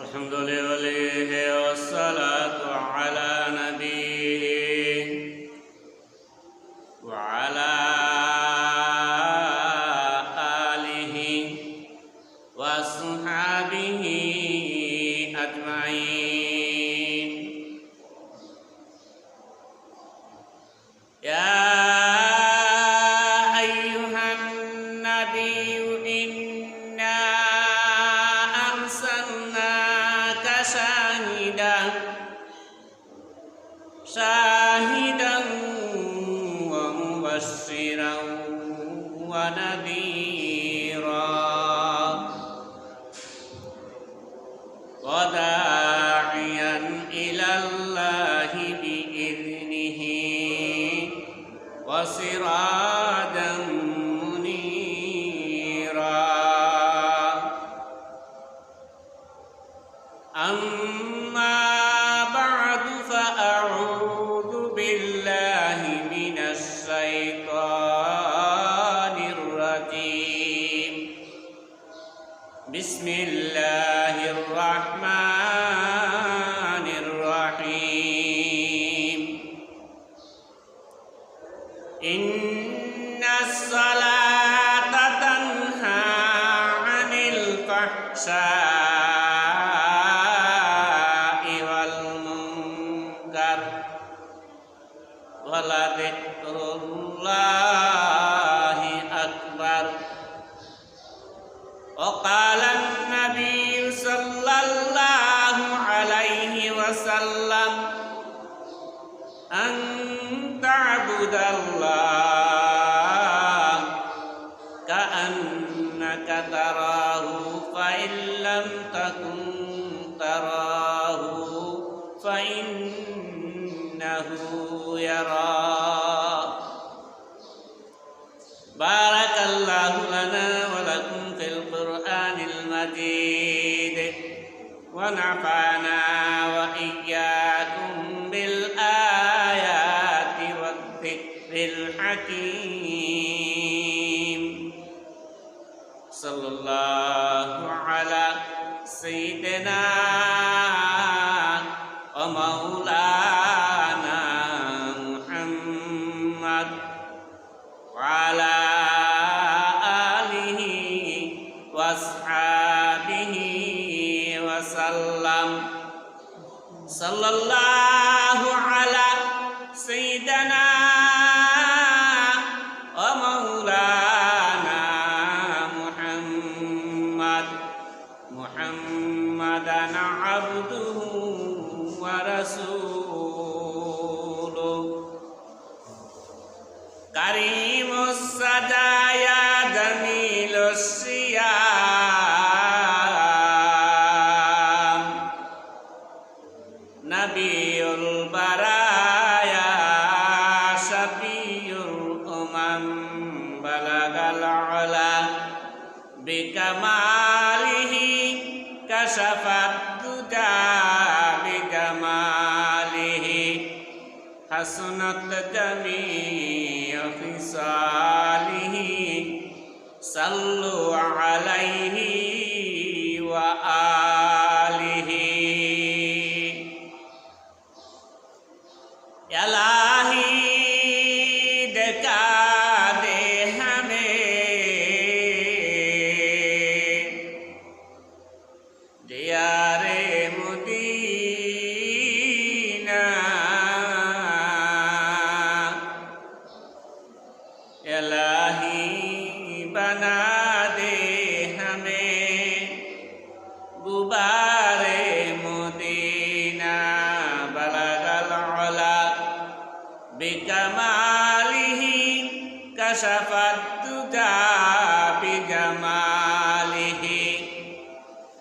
الحمد لله والصلاة على نبيه وعلى آله وأصحابه أجمعين. يا أيها النبي إنا أرسلناك شاهدا ومبشرا ونذيرا وداعيا إلى الله بإذنه وسراجا منيرا. أما بعد فأعوذ بالله من الشيطان الرجيم. بسم الله الرحمن الرحيم. إن الصلاة تنهى عن الفحشاء والمنكر ولذكر الله أكبر. وقال النبي صلى الله عليه وسلم أن تعبد الله كأنك تراه فإن لم تكن تراه فإنه يراك. بارك الله لنا ولكم في القرآن المجيد ونفعنا وإياكم بالآيات والذكر الحكيم. صلى الله على سيدنا ومولانا محمد وعلى آله وأصحابه وسلم. صلى الله على سيدنا ومولانا محمدا عبده ورسوله كريم السجايا جميل الصيام نبي البرايا شفيع الأمم بلغ العلا بكماله كشف الدجى بجماله حسنت جميع خصاله. صلوا عليه وآله. इलाही दिखा दे हमें दियारे मदीना. इलाही बना दे हमें गुबारे मदीना. बलगल उला बिकमालिही कशफत दुजा बिजमालिही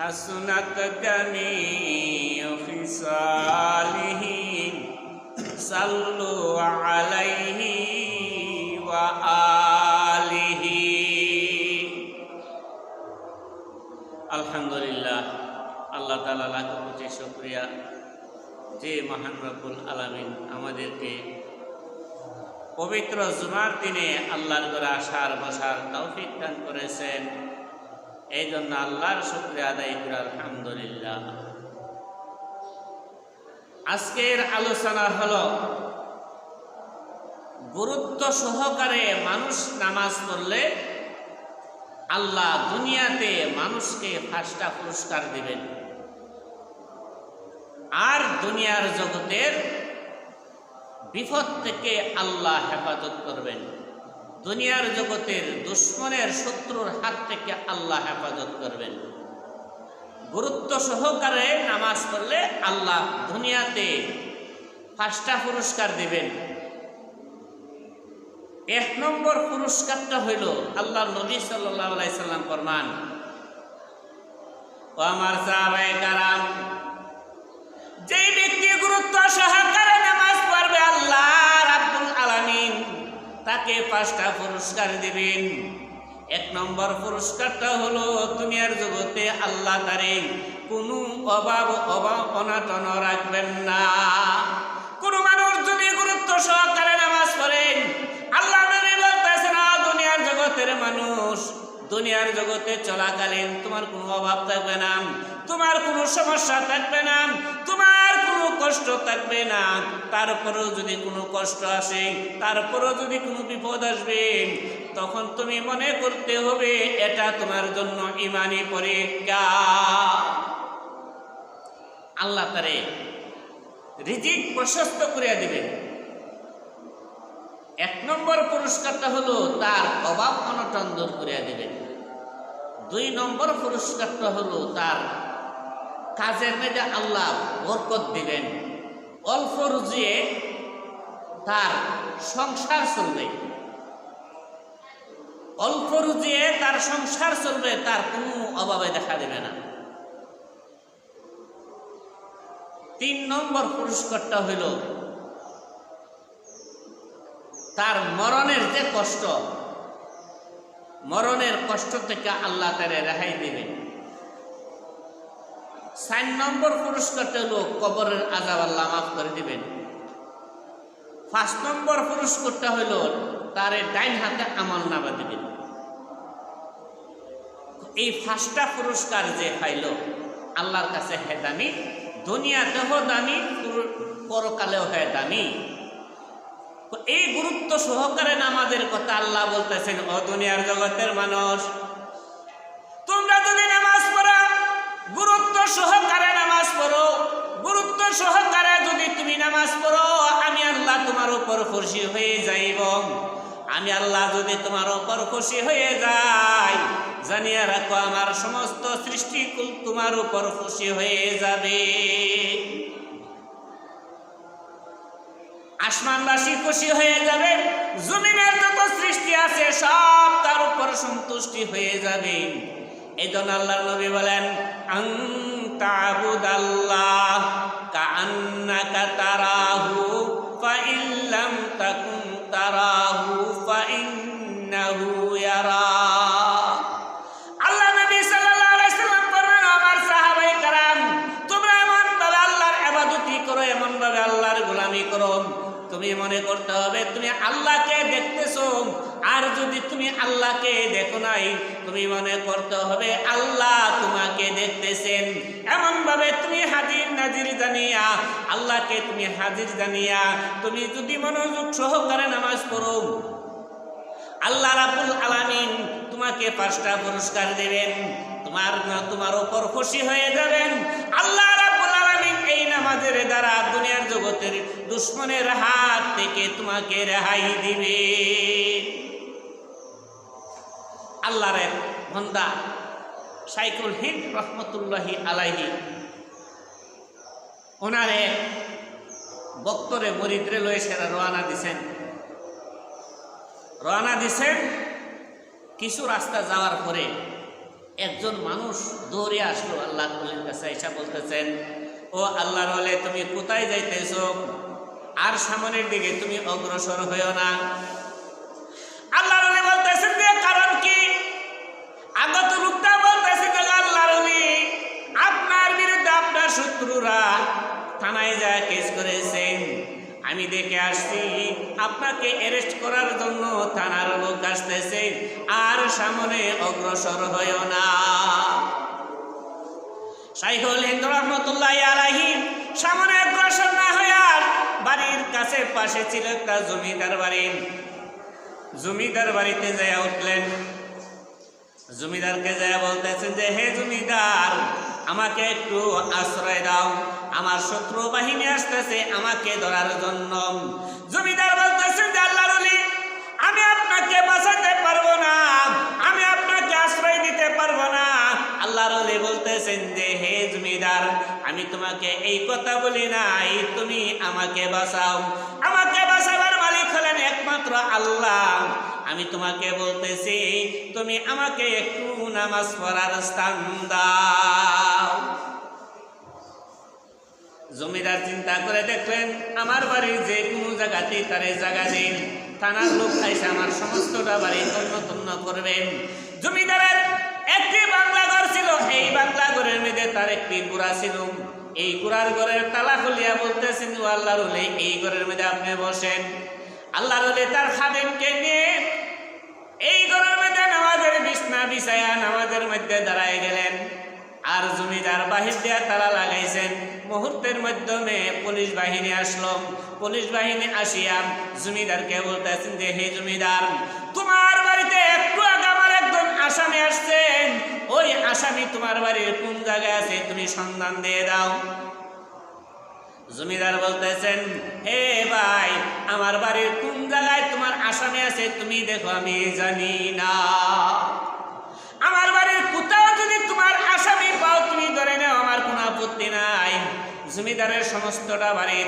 हसनत जमीउ खिसालिही. सल्लु अलैहि व आलिहि. আলহামদুলিল্লাহ, আল্লাহ তাআলা লাখ কোটি শুকরিয়া যে মহান রব্বুল আলামিন আমাদেরকে পবিত্র জুমার দিনে আল্লাহর ঘরে আসার বসার তৌফিক দান করেছেন। এই জন্য আল্লাহর শুকরিয়া আদায় করি আলহামদুলিল্লাহ। আজকের আলোচনা হলো গুরুত্ব সহকারে মানুষ নামাজ পড়লে আল্লাহ দুনিয়াতে মানুষকে 5টা পুরস্কার দিবেন, আর দুনিয়ার জগতের বিপদ থেকে আল্লাহ হেফাজত করবেন। দুনিয়ার জগতের দুশ্মনের শত্রুর হাত থেকে আল্লাহ হেফাজত করবেন। গুরুত্ব সহকারে নামাজ পড়লে আল্লাহ দুনিয়াতে 5টা পুরস্কার দিবেন। 1 নম্বর পুরস্কারটা হইল আল্লাহ নবী সাল্লাল্লাহু আলাইহি সাল্লাম ফরমান, ও আমার সাহাবায়ে কারাম, যে ব্যক্তি গুরুত্ব সহকারে নামাজ পড়বে আল্লাহ রাব্বুল আলামিন তাকে 5টা পুরস্কার দিবেন। 1 নম্বর পুরস্কারটা হলো দুনিয়ার জগতে আল্লাহ তারে কোনো অভাব অনাটন রাখবেন না। কোনো মানুষ যদি গুরুত্ব সহকারে নামাজ পড়েন, আল্লাহ নবী বলতেছেন, দুনিয়ার জগতের মানুষ দুনিয়ার জগতে চলাকালীন তোমার কোনো অভাব থাকবে না, তোমার কোনো সমস্যা থাকবে না, তোমার কোনো কষ্ট থাকবে না। তারপরেও যদি কোনো কষ্ট আসে, তারপরেও যদি কোনো বিপদ আসবে, তখন তুমি মনে করতে হবে এটা তোমার জন্য ঈমানি পরীক্ষা। আল্লাহ তারে রিজিক প্রশস্ত করে দিবেন। 1 নম্বর পুরস্কারটা হলো তার অভাব অনটন দূর করে দিবেন। 2 নম্বর পুরস্কারটা হলো তার কাজের মধ্যে আল্লাহ বরকত দিবেন। অল্প রুজিয়ে তার সংসার চলবে, অল্প রুজিয়ে তার সংসার চলবে, তার কোনো অভাবে দেখা দেবে না। 3 নম্বর পুরস্কারটা হইল তার মরণের যে কষ্ট, মরণের কষ্ট থেকে আল্লাহ তারে রেহাই দিবেন। 4 নম্বর পুরস্কারটা হলো কবরের আযাব আল্লাহ মাফ করে দিবেন। 5 নম্বর পুরস্কারটা হলো তারে ডাইন হাতে আমলনামা দিবেন। এই 5টা পুরস্কার যে পাইল আল্লাহর কাছে হে দামি, দুনিয়াতেও দামি, পরকালেও হে দামি। এই গুরুত্ব সহকারে নামাজের কথা আল্লাহ বলতেছেন, ও দুনিয়ার জগতের মানুষ, তোমরা যদি নামাজ পড়ো, গুরুত্ব সহকারে নামাজ পড়ো, গুরুত্ব সহকারে যদি তুমি নামাজ পড়ো, আমি আল্লাহ তোমার উপর খুশি হয়ে যাইব। আমি আল্লাহ যদি তোমার উপর খুশি হয়ে যাই, জানিয়ে রাখো আমার সমস্ত সৃষ্টিকুল তোমার উপর খুশি হয়ে যাবে। আসমানবাসী খুশি হয়ে যাবে, জমিনের যত সৃষ্টি আছে সব তার উপর সন্তুষ্টি হয়ে যাবে। এই জন্য আল্লাহর নবী বলেন, আন তা'বুদাল্লাহ কাআন্নাকা তারাহু ফাইন লাম তাকুন তারাহু ফাইন্নাহু ইয়ারা। আল্লাহ নবী সাল্লাল্লাহু আলাইহি সাল্লাম বলেন, আমার সাহাবায়ে কেরাম, তোমরা এমন ভাবে আল্লাহর ইবাদতি করো, এমন ভাবে আল্লাহর গোলামি করো, তুমি মনে করতে হবে তুমি আল্লাহকে দেখতেছো। আর যদি তুমি আল্লাহকে দেখো নাই, তুমি মনে করতে হবে আল্লাহ তোমাকে দেখতেছেন। এমন ভাবে তুমি হাজির নাজির জানিয়া, আল্লাহকে তুমি হাজির জানিয়া তুমি যদি মনোযোগ সহকারে নামাজ পড়ো, আল্লাহ রাব্বুল আলামিন তোমাকে 5টা পুরস্কার দেবেন, তোমার উপর খুশি হয়ে যাবেন। আল্লাহ রাব্বুল আলামিন এই নামাজের দ্বারা দুনিয়ার জগতের দুশমনের হাত থেকে তোমাকে রেহাই দিবে। আল্লাহর বান্দা শাইখুল হিন্দ রহমতুল্লাহি আলাইহি ওনারে বক্তরে মরিদরে লয়ে সেরা রওনা দিছেন। কিছু রাস্তা যাওয়ার পরে একজন মানুষ দৌড়ে আসলো আল্লাহর ওলির কাছে, এসে বলতেছেন, ও আল্লাহর ওলি, তুমি কোথায় যাইতেছো? আর সামনের দিকে তুমি অগ্রসর হইও না। আল্লাহর ওলি বলতেছেন যে কারণ কি? আগত লোকটা বলতেছে যে আল্লাহর ওলি, আপনার বিরুদ্ধে আপনার শত্রুরা থানায় যায় কেস করেছেন, আমি দেখে আসছি আপনাকে অ্যারেস্ট করার জন্য থানার লোক আসতেছে, আর সামনে অগ্রসর হইও না। শাইখুল হিন্দ রহমতুল্লাহি আলাইহি সামনে অগ্রসর না হইয়া বাড়ির কাছে পাশে ছিল একটা জমিদার বাড়ি। জমিদার বাড়িতে যায় উঠলেন। জমিদারকে যায় বলতেছেন যে হে জমিদার, আমাকে একটু আশ্রয় দাও, আমার শত্রু বাহিনী আসতেছে আমাকে ধরার জন্য। জমিদার বলতেছেন যে আল্লাহর ওলি, আমি আপনাকে বাঁচাতে পারবো না, আমি আপনাকে আশ্রয় দিতে পারবো না। আল্লাহর ওলি বলতেছেন যে হে জমিদার, আমি তোমাকে এই কথা বলি নাই, তুমি আমাকে বাঁচাও। আমাকে বাঁচাবার মালিক হলেন একমাত্র আল্লাহ। আমি তোমাকে বলতেছি তুমি আমাকে একটু নামাজ পড়ার স্থান দাও। জমিদার চিন্তা করে দেখলেন আমার বাড়ির যে কোনো জায়গাতেই তারে জায়গা দিন, থানার লোক আইসা আমার সমস্তটা বাড়ি তন্ন করবেন। জমিদারের একটি বাংলা ঘর ছিল, এই বাংলা ঘরের মধ্যে তার একটি গুড়া ছিল। এই গুড়ার ঘরের তালা খুলিয়া বলতেছেন ও আল্লাহর ওলি, এই ঘরের মধ্যে আপনি বসেন। আল্লাহর ওলি তার খাদেমকে নিয়ে এই ঘরের মধ্যে নামাজের বিছনা বিছায়া নামাজের মধ্যে দাঁড়ায় গেলেন। আর জমিদার বাহির দিয়া তালা লাগাইছেন। মুহূর্তের মাধ্যমে পুলিশ বাহিনী আসলো। পুলিশ বাহিনী আসিয়া জমিদারকে বলতেছেন যে হে জমিদার, তোমার বাড়িতে একটু আগে আমার একজন আসামি আসছেন, ওই আসামি তোমার বাড়ির কোন জায়গায় আছে তুমি সন্ধান দিয়ে দাও। জমিদার বলতেছেন হে ভাই, আমার বাড়ির কোন জায়গায় তোমার আসামি আছে তুমি দেখো, আমি জানি না। আমার বাড়ির কোথাও যদি তোমার আসামি পাও তুমি ধরে নাও, আমার কোনো আপত্তি নাই। জমিদারের সমস্তটা বাড়ি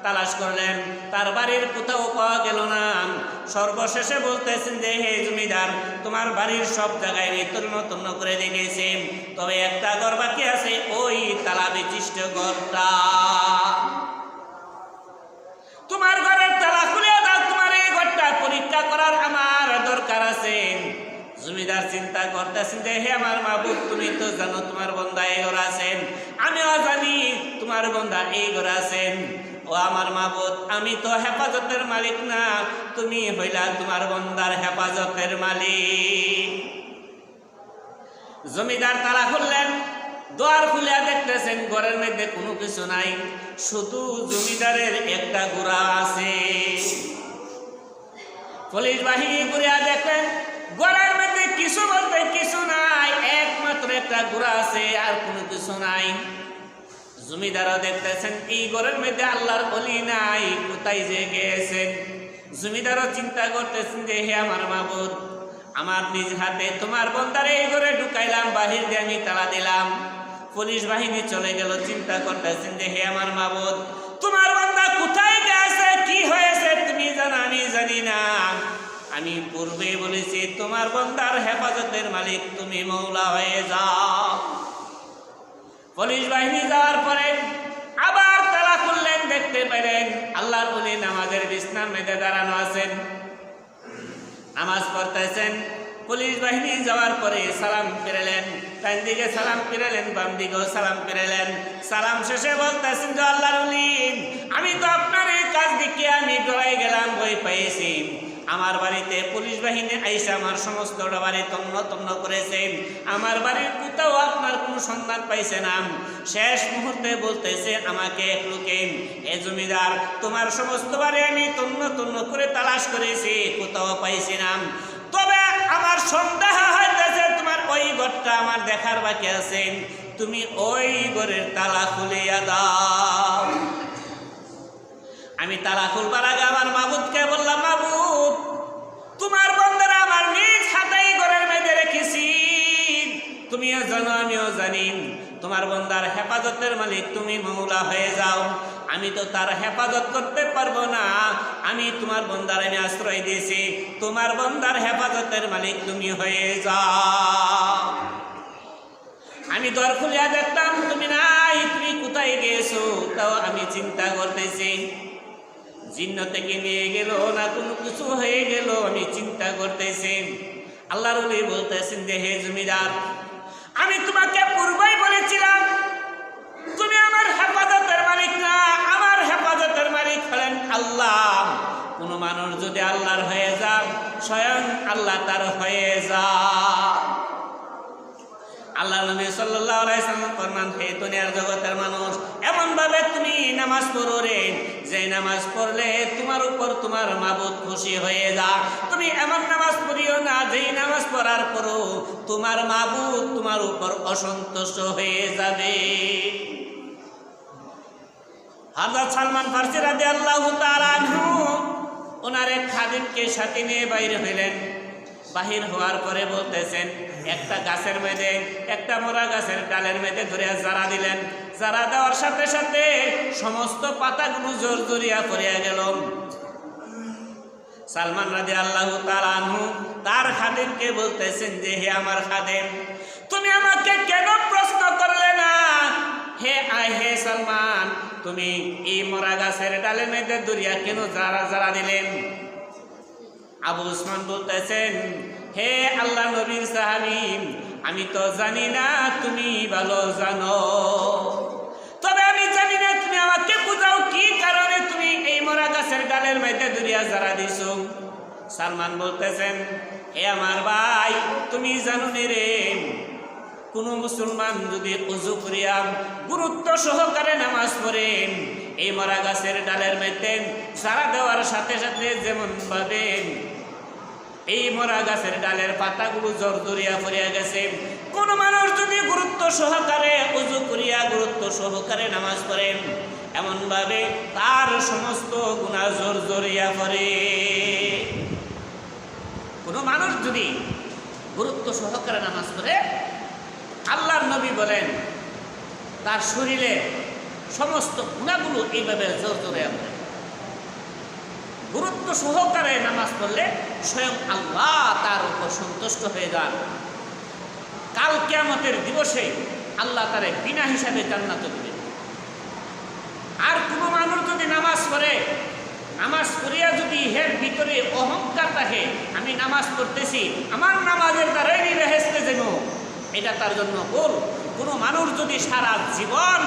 তালাশ করলেন, তার বাড়ির কোথাও পাওয়া গেল না। সর্বশেষে বলতেছেন যে হে জমিদার, তোমার বাড়ির সব জায়গায় আমি তন্ন করে দেখেছি, তবে একটা ঘর বাকি আছে, ওই তালা বিশিষ্ট ঘরটা। তোমার ঘরের তালা খুলে দাও, তোমার এই ঘরটা পরীক্ষা করার আমার দরকার আছে। জমিদার চিন্তা করতেছেন যে হে আমার মাবুদ, তুমি তো জানো তোমার বন্দা এই ঘরে আছেন, আমিও জানি তোমার বন্দা এই ঘরে আছেন। ও আমার মাবুদ, আমি তো হেফাজতের মালিক না, তুমি হইলা তোমার বন্দার হেফাজতের মালিক। জমিদার তালা খুললেন, দ্বার খুলে দেখতেছেন ঘরের মধ্যে কোনো কিছু নাই, শুধু জমিদারের একটা গুড়া আছে। পুলিশ বাহিনী ঘুরিয়া দেখলেন ঘরের মধ্যে কিছু বলতে কিছু নাই, একমাত্র একটা গুড়া আছে, আর কোনো কিছু নাই। জমিদারও দেখতেছেন এই ঘরের মধ্যে আল্লাহর ওলি নাই, কোথায় যে গেছেন। জমিদারও চিন্তা করতেছেন যে হে আমার মাবুদ, আমার নিজ হাতে তোমার বন্দারে এই ঘরে ঢুকাইলাম, বাহির দিয়ে আমি তালা দিলাম। পুলিশ বাহিনী চলে গেল। চিন্তা করতেছেন যে হে আমার মাবুদ, তোমার বন্দা কোথায় গেছে, কি হয়েছে তুমি জানো, আমি জানি না। আমি পূর্বে বলেছি তোমার বন্দার হেফাজতের মালিক তুমি মৌলা হয়ে যাও। পুলিশ বাহিনী যাওয়ার পরে আবার তালা খুললেন, দেখতে পেলেন আল্লাহর ওলি নামাজের বিছনার মধ্যে দাঁড়ানো আছেন, নামাজ পড়তেছেন। পুলিশ বাহিনী যাওয়ার পরে সালাম ফিরালেন, ডান দিকে সালাম ফিরালেন, বাম দিকেও সালাম ফিরালেন। সালাম শেষে বলতেছেন যে আল্লাহর ওলি, আমি তো আপনার এই কাজ দেখে আমি ডরাই গেলাম, ভয় পেয়েছি। আমার বাড়িতে পুলিশ বাহিনী আইসা আমার সমস্ত বাড়ি তন্ন করেছে, আমার বাড়ির কোথাও আপনার কোনো সন্ধান পাইছে না। শেষ মুহূর্তে বলতেছে আমাকে এক লোকে, এ জমিদার, তোমার সমস্ত বাড়ি আমি তন্ন করে তালাশ করেছি, কোথাও পাইছি না, তবে আমার সন্দেহ হইতেছে তোমার ওই ঘরটা আমার দেখার বাকি আছে, তুমি ওই ঘরের তালা খুলিয়া দাও। আমি তালা খুলবার আগে আমার মাবুদকে বললাম, মাবুদ, তোমার বন্দারা আমার নিজ হাতেই ঘরের মধ্যে রেখেছি, তুমিও জানো আমিও জানি, তোমার বন্দার হেফাজতের মালিক তুমি মৌলা হয়ে যাও। আমি তো তার হেফাজত করতে পারবো না, আমি তোমার বন্দার আমি আশ্রয় দিয়েছি, তোমার বন্দার হেফাজতের মালিক তুমি হয়ে যাও। আমি দর খুলিয়া দেখতাম তুমি নাই, তুমি কোথায় গেছো, তাও আমি চিন্তা করতেছি জিন্ন থেকে নিয়ে গেল না কোনো কিছু হয়ে গেল, আমি চিন্তা করতেছি। আল্লাহর ওলি বলতেছেন যে হে জমিদার, আমি তোমাকে পূর্বেই বলেছিলাম তুমি আমার হেফাজতের মালিক না, আমার হেফাজতের মালিক হলেন আল্লাহ। কোন মানুষ যদি আল্লাহর হয়ে যান, স্বয়ং আল্লাহ তার হয়ে যান। আল্লাহ নবী সাল্লাল্লাহু আলাইহি ওয়াসাল্লাম ফরমান, হে দুনিয়ার জগতের মানুষ, এমন ভাবে তুমি নামাজ পড়ো রে, যে নামাজ পড়লে তোমার উপর তোমার মাবুদ খুশি হয়ে যা। তুমি এমন নামাজ পড়িও না যেই নামাজ পড়ার পরও তোমার মাবুদ তোমার উপর অসন্তুষ্ট হয়ে যাবে। হযরত সালমান ফারসি রাদিয়াল্লাহু তাআলা আনহু ওনার এক খাদিমকে সাথে নিয়ে বাইরে হইলেন। বাহির হওয়ার পরে বলতেছেন, একটা গাছের মধ্যে, একটা মোরা গাছের ডালের মধ্যে ধরে জারা দিলেন। জারা দেওয়ার সাথে সাথে সমস্ত পাতাগুলো জর্জরিয়া পড়িয়া গেল। সালমান রাদিয়াল্লাহু তাআলা আনহু তার খাদিমকে বলতেছেন যে, হে আমার খাদিম, তুমি আমাকে কেন প্রশ্ন করলে না? হে সালমান, তুমি এই মোরা গাছের ডালের মধ্যে দরিয়া কেন জারা দিলেন? আবু উসমান বলতেছেন, হে আল্লাহ নবীর সাহাবী, আমি তো জানি না, তুমি ভালো জানো। তবে আমি জানি না, তুমি আমাকে বুঝাও কি কারণে তুমি এই মোরা গাছের ডালের মধ্যে দরিয়া জারা দিছো। সালমান বলতেছেন, হে আমার ভাই, তুমি জানো নি রে, কোন মুসলমান যদি ওযু করিয়া গুরুত্ব সহকারে নামাজ পড়েন, এই মোরা গাছের ডালের মধ্যে জারা দেওয়ার সাথে সাথে যেমন ভাবে এই মোরা গাছের ডালের পাতাগুলো জর্জরিয়া পড়িয়া গেছে, কোন মানুষ যদি গুরুত্ব সহকারে ওযু করিয়া গুরুত্ব সহকারে নামাজ পড়েন, এমন ভাবে তার সমস্ত গুনাহ জর্জরিয়া পড়ে। কোন মানুষ যদি গুরুত্ব সহকারে নামাজ পড়ে, আল্লাহর নবী বলেন তার শরীরে সমস্ত গুনাহগুলো এইভাবে জর্জরিয়া পড়ে। গুরুত্ব সহকারে নামাজ পড়লে স্বয়ং আল্লাহ তার উপর সন্তুষ্ট হয়ে যান। কাল কিয়ামতের দিবসে আল্লাহ তারে বিনা হিসাবে জান্নাতে দিবেন। আর কোনো মানুষ যদি নামাজ পড়ে, নামাজ পড়িয়া যদি এর ভিতরে অহংকার থাকে, আমি নামাজ পড়তেছি, আমার নামাজের দ্বারাই বেহেশতে যাব, এটা তার জন্য ভুল। কোনো মানুষ যদি সারা জীবন